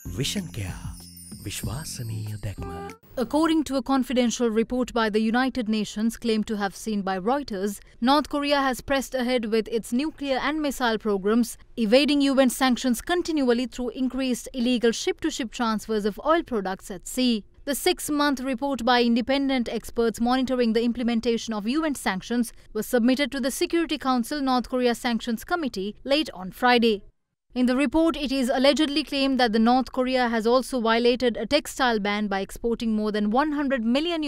Vision Care. Vishwasaniya Dakma. According to a confidential report by the United Nations claimed to have seen by Reuters, North Korea has pressed ahead with its nuclear and missile programs, evading UN sanctions continually through increased illegal ship-to-ship transfers of oil products at sea. The 6-month report by independent experts monitoring the implementation of UN sanctions was submitted to the Security Council North Korea Sanctions Committee late on Friday. In the report, it is allegedly claimed that the North Korea has also violated a textile ban by exporting more than $100 million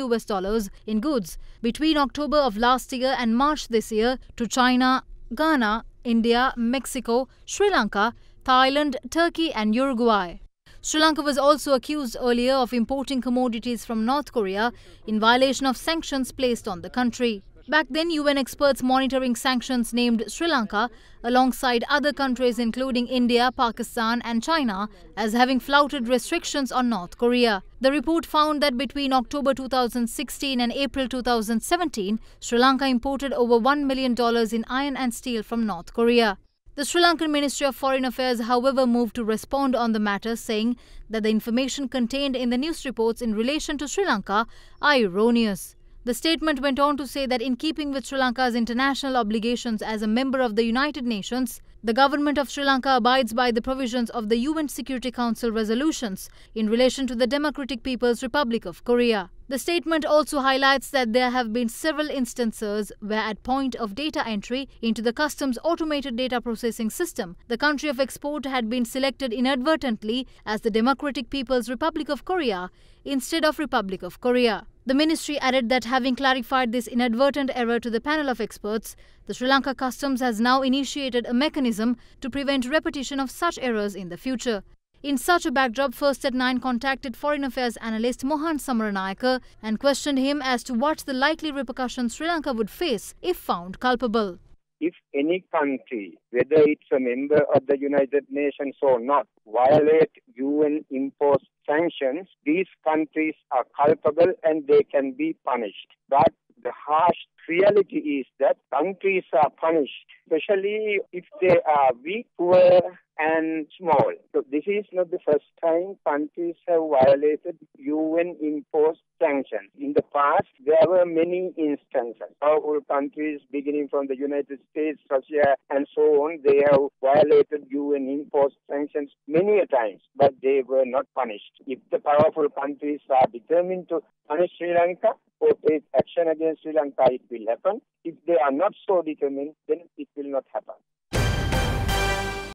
in goods between October of last year and March this year to China, Ghana, India, Mexico, Sri Lanka, Thailand, Turkey and Uruguay. Sri Lanka was also accused earlier of importing commodities from North Korea in violation of sanctions placed on the country. Back then, UN experts monitoring sanctions named Sri Lanka, alongside other countries including India, Pakistan and China, as having flouted restrictions on North Korea. The report found that between October 2016 and April 2017, Sri Lanka imported over $1 million in iron and steel from North Korea. The Sri Lankan Ministry of Foreign Affairs, however, moved to respond on the matter, saying that the information contained in the news reports in relation to Sri Lanka are erroneous. The statement went on to say that in keeping with Sri Lanka's international obligations as a member of the United Nations, the government of Sri Lanka abides by the provisions of the UN Security Council resolutions in relation to the Democratic People's Republic of Korea. The statement also highlights that there have been several instances where at point of data entry into the customs automated data processing system, the country of export had been selected inadvertently as the Democratic People's Republic of Korea instead of Republic of Korea. The ministry added that having clarified this inadvertent error to the panel of experts, the Sri Lanka Customs has now initiated a mechanism to prevent repetition of such errors in the future. In such a backdrop, First at 9 contacted Foreign Affairs analyst Mohan Samaranayake and questioned him as to what the likely repercussions Sri Lanka would face if found culpable. If any country, whether it's a member of the United Nations or not, violate UN-imposed sanctions, these countries are culpable and they can be punished. But the harsh reality is that countries are punished, especially if they are weak, poor and small. So this is not the first time countries have violated UN-imposed sanctions. In the past, there were many instances. Powerful countries, beginning from the United States, Russia, and so on, they have violated UN-imposed sanctions many a times, but they were not punished. If the powerful countries are determined to punish Sri Lanka or take action against Sri Lanka, it will happen. If they are not so determined, then it will not happen.